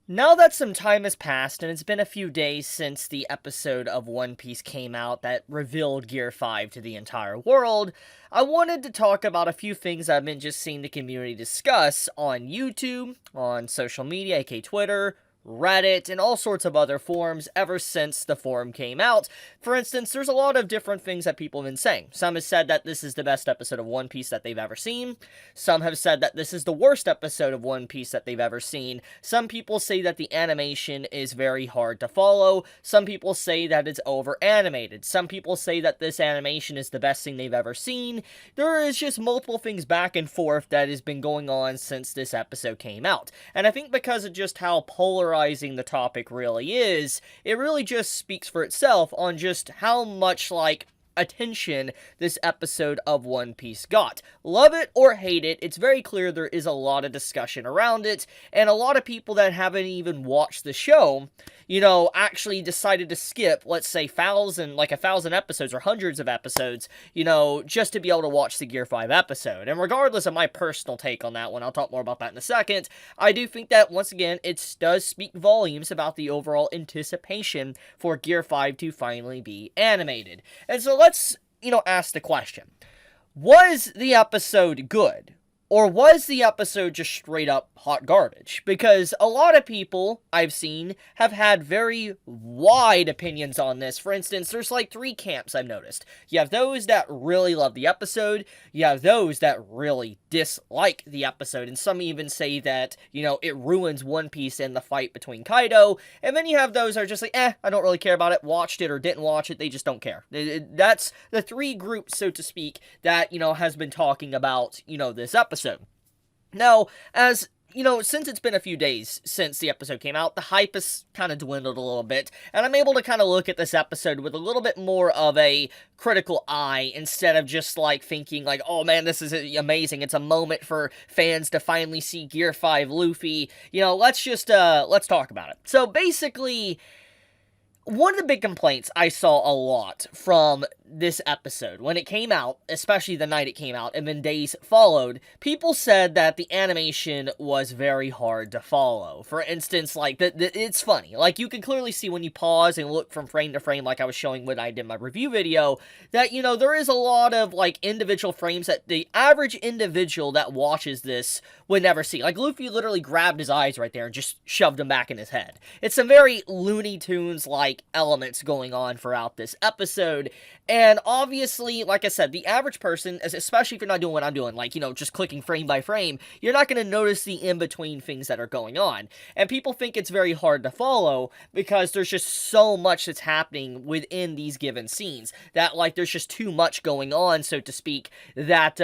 Now that some time has passed and it's been a few days since the episode of One Piece came out that revealed Gear 5 to the entire world, I wanted to talk about a few things I've been just seeing the community discuss on YouTube, on social media, aka Twitter, Reddit, and all sorts of other forums ever since the forum came out. For instance, there's a lot of different things that people have been saying. Some have said that this is the best episode of One Piece that they've ever seen. Some have said that this is the worst episode of One Piece that they've ever seen. Some people say that the animation is very hard to follow. Some people say that it's over animated. Some people say that this animation is the best thing they've ever seen. There is just multiple things back and forth that has been going on since this episode came out. And I think because of just how polarizing the topic really is, it really just speaks for itself on just how much, attention this episode of One Piece got. Love it or hate it, it's very clear there is a lot of discussion around it, and a lot of people that haven't even watched the show, actually decided to skip, let's say, a thousand episodes or hundreds of episodes, just to be able to watch the Gear 5 episode. And regardless of my personal take on that one, I'll talk more about that in a second, I do think that, once again, it does speak volumes about the overall anticipation for Gear 5 to finally be animated. And so let's, ask the question. Was the episode good? Or was the episode just straight up hot garbage? Because a lot of people I've seen have had very wide opinions on this. For instance, there's three camps I've noticed. You have those that really love the episode, you have those that really dislike the episode, and some even say that, it ruins One Piece and the fight between Kaido, and then you have those that are just like, I don't really care about it, watched it or didn't watch it, they just don't care. That's the three groups, so to speak, that, has been talking about, this episode. Now, as since it's been a few days since the episode came out, the hype has kind of dwindled a little bit, and I'm able to kind of look at this episode with a little bit more of a critical eye, instead of just, thinking, oh man, this is amazing, it's a moment for fans to finally see Gear 5 Luffy. Let's talk about it. So, basically, one of the big complaints I saw a lot from this episode, when it came out, especially the night it came out, and then days followed, people said that the animation was very hard to follow. For instance, it's funny. You can clearly see when you pause and look from frame to frame, like I was showing when I did my review video, that, there is a lot of, individual frames that the average individual that watches this would never see. Luffy literally grabbed his eyes right there and just shoved them back in his head. It's some very Looney Tunes-like elements going on throughout this episode, and obviously, like I said, the average person, especially if you're not doing what I'm doing, just clicking frame by frame, you're not going to notice the in-between things that are going on. And people think it's very hard to follow because there's just so much that's happening within these given scenes. That, there's just too much going on, so to speak, that,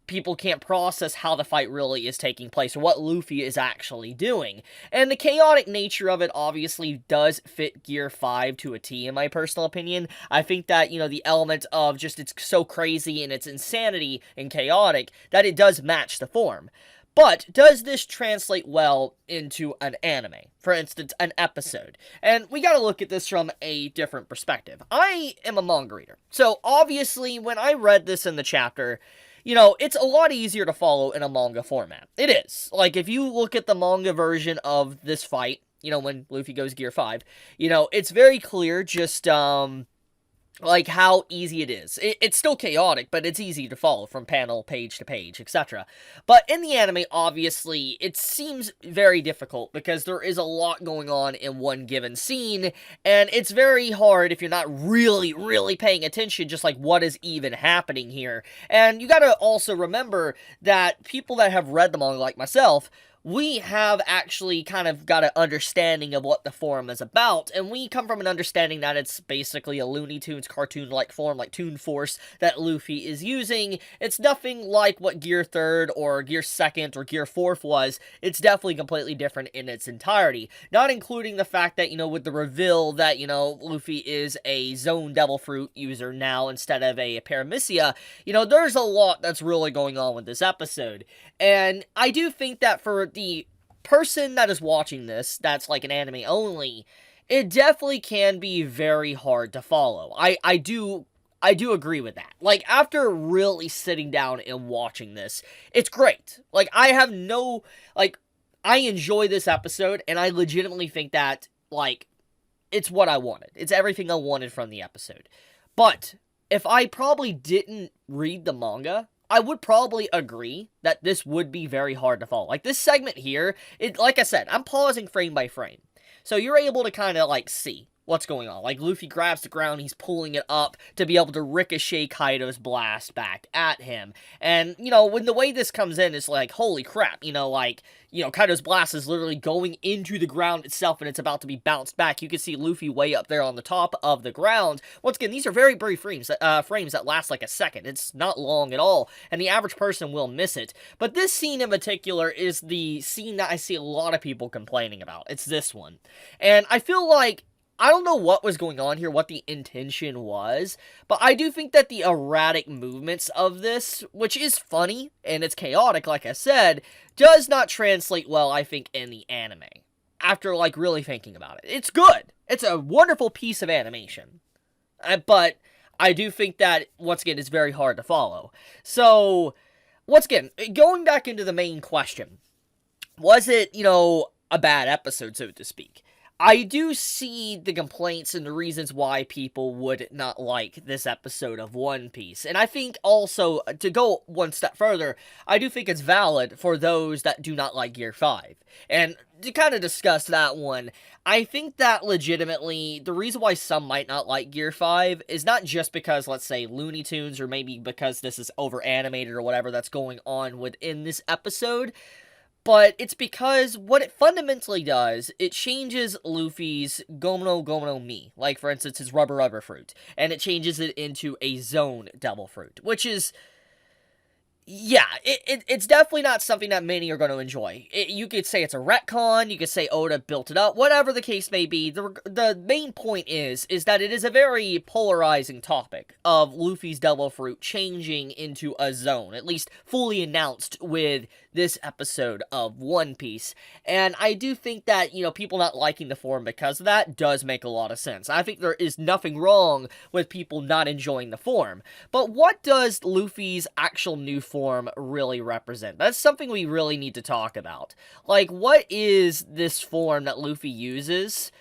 people can't process how the fight really is taking place or what Luffy is actually doing. And the chaotic nature of it obviously does fit Gear 5 to a T, in my personal opinion. I think that, the element of just it's so crazy and it's insanity and chaotic that it does match the form. But does this translate well into an anime? For instance, an episode. And we gotta look at this from a different perspective. I am a manga reader. So obviously, when I read this in the chapter, it's a lot easier to follow in a manga format. It is. If you look at the manga version of this fight, when Luffy goes Gear 5, it's very clear just, how easy it is. It's still chaotic, but it's easy to follow from panel, page to page, etc. But in the anime, obviously, it seems very difficult because there is a lot going on in one given scene, and it's very hard if you're not really, really paying attention, just what is even happening here. And you gotta also remember that people that have read the manga, like myself, we have actually kind of got an understanding of what the forum is about, and we come from an understanding that it's basically a Looney Tunes cartoon-like form, like Toon Force, that Luffy is using. It's nothing like what Gear 3rd or Gear 2nd or Gear 4th was. It's definitely completely different in its entirety. Not including the fact that, with the reveal that, Luffy is a Zone Devil Fruit user now instead of a Paramecia, there's a lot that's really going on with this episode. And I do think that for the person that is watching this, that's an anime only, it definitely can be very hard to follow. I do agree with that. After really sitting down and watching this, it's great. I have no, I enjoy this episode, and I legitimately think that, like, it's what I wanted. It's everything I wanted from the episode. But if I probably didn't read the manga, I would probably agree that this would be very hard to follow. Like, this segment here, like I said, I'm pausing frame by frame. So you're able to kind of, like, see what's going on. Like, Luffy grabs the ground, he's pulling it up to be able to ricochet Kaido's blast back at him. And, you know, when the way this comes in, it's like, holy crap, you know, like, you know, Kaido's blast is literally going into the ground itself, and it's about to be bounced back. You can see Luffy way up there on the top of the ground. Once again, these are very brief frames that last like a second. It's not long at all, and the average person will miss it. But this scene in particular is the scene that I see a lot of people complaining about. It's this one. And I feel like, I don't know what was going on here, what the intention was, but I do think that the erratic movements of this, which is funny, and it's chaotic, like I said, does not translate well, I think, in the anime. After, like, really thinking about it. It's good. It's a wonderful piece of animation. But I do think that, once again, it's very hard to follow. So, once again, going back into the main question, was it, you know, a bad episode, so to speak? I do see the complaints and the reasons why people would not like this episode of One Piece. And I think also, to go one step further, I do think it's valid for those that do not like Gear 5. And to kind of discuss that one, I think that legitimately, the reason why some might not like Gear 5 is not just because, let's say, Looney Tunes, or maybe because this is over-animated or whatever that's going on within this episode, but it's because what it fundamentally does, it changes Luffy's Gomu no Mi, like for instance his rubber fruit, and it changes it into a zone devil fruit, which is, yeah, it's definitely not something that many are going to enjoy. You could say it's a retcon, you could say Oda built it up, whatever the case may be. The main point is that it is a very polarizing topic of Luffy's devil fruit changing into a zone, at least fully announced with this episode of One Piece. And I do think that, you know, people not liking the form because of that does make a lot of sense. I think there is nothing wrong with people not enjoying the form. But what does Luffy's actual new form really represent? That's something we really need to talk about. Like, what is this form that Luffy uses?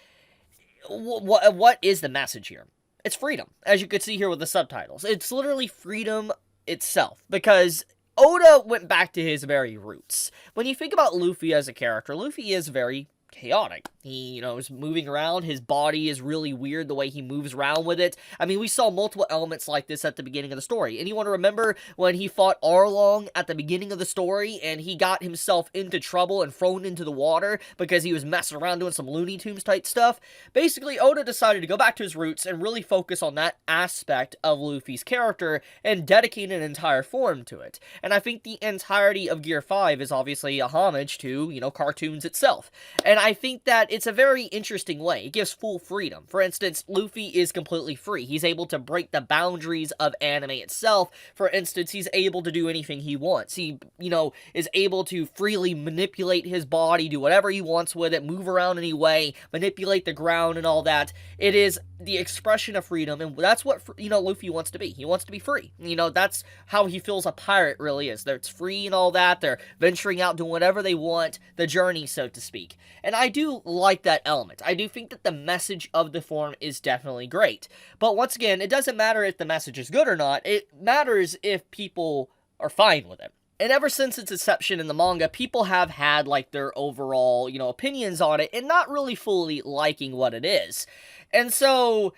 What is the message here? It's freedom, as you could see here with the subtitles. It's literally freedom itself, because Oda went back to his very roots. When you think about Luffy as a character, Luffy is very chaotic. He, you know, is moving around. His body is really weird the way he moves around with it. I mean, we saw multiple elements like this at the beginning of the story. Anyone remember when he fought Arlong at the beginning of the story and he got himself into trouble and thrown into the water because he was messing around doing some Looney Tunes type stuff? Basically, Oda decided to go back to his roots and really focus on that aspect of Luffy's character and dedicate an entire form to it. And I think the entirety of Gear 5 is obviously a homage to, you know, cartoons itself. And I think that it's a very interesting way. It gives full freedom. For instance, Luffy is completely free. He's able to break the boundaries of anime itself. For instance, he's able to do anything he wants. He, you know, is able to freely manipulate his body, do whatever he wants with it, move around any way, manipulate the ground and all that. It is the expression of freedom, and that's what, you know, Luffy wants to be. He wants to be free. You know, that's how he feels a pirate really is. It's free and all that. They're venturing out, doing whatever they want, the journey, so to speak. And I do like that element. I do think that the message of the form is definitely great. But once again, it doesn't matter if the message is good or not. It matters if people are fine with it. And ever since its inception in the manga, people have had, like, their overall, you know, opinions on it and not really fully liking what it is. And so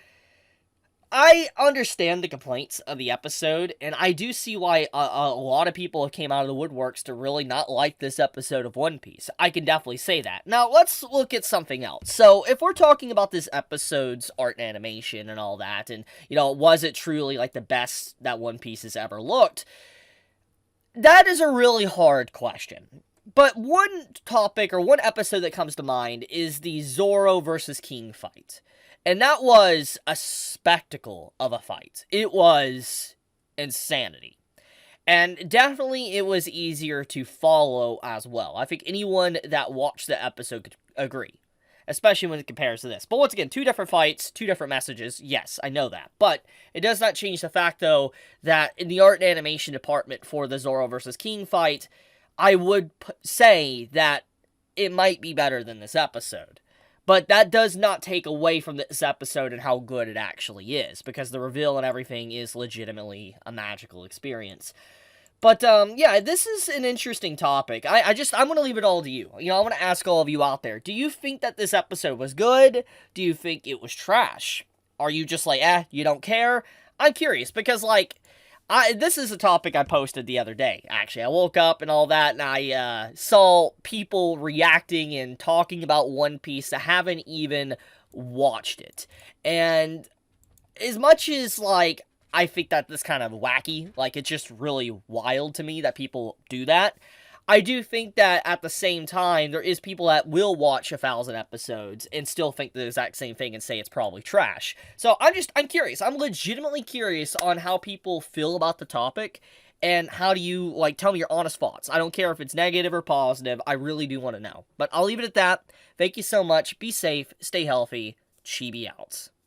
I understand the complaints of the episode, and I do see why a lot of people came out of the woodworks to really not like this episode of One Piece. I can definitely say that. Now, let's look at something else. So, if we're talking about this episode's art and animation and all that, and, you know, was it truly, like, the best that One Piece has ever looked? That is a really hard question. But one topic, or one episode that comes to mind, is the Zoro versus King fight. And that was a spectacle of a fight. It was insanity. And definitely it was easier to follow as well. I think anyone that watched the episode could agree. Especially when it compares to this. But once again, two different fights, two different messages. Yes, I know that. But it does not change the fact, though, that in the art and animation department for the Zoro versus King fight, I would say that it might be better than this episode. But that does not take away from this episode and how good it actually is, because the reveal and everything is legitimately a magical experience. But, yeah, this is an interesting topic. I'm gonna leave it all to you. You know, I want to ask all of you out there, do you think that this episode was good? Do you think it was trash? Are you just like, you don't care? I'm curious, because, like, this is a topic I posted the other day, actually. I woke up and all that, and I, saw people reacting and talking about One Piece that haven't even watched it. And as much as, like, I think that this kind of wacky, like, it's just really wild to me that people do that, I do think that at the same time, there is people that will watch 1,000 episodes and still think the exact same thing and say it's probably trash. So I'm curious. I'm legitimately curious on how people feel about the topic, and how do you, like, tell me your honest thoughts. I don't care if it's negative or positive. I really do want to know. But I'll leave it at that. Thank you so much. Be safe. Stay healthy. Chibi out.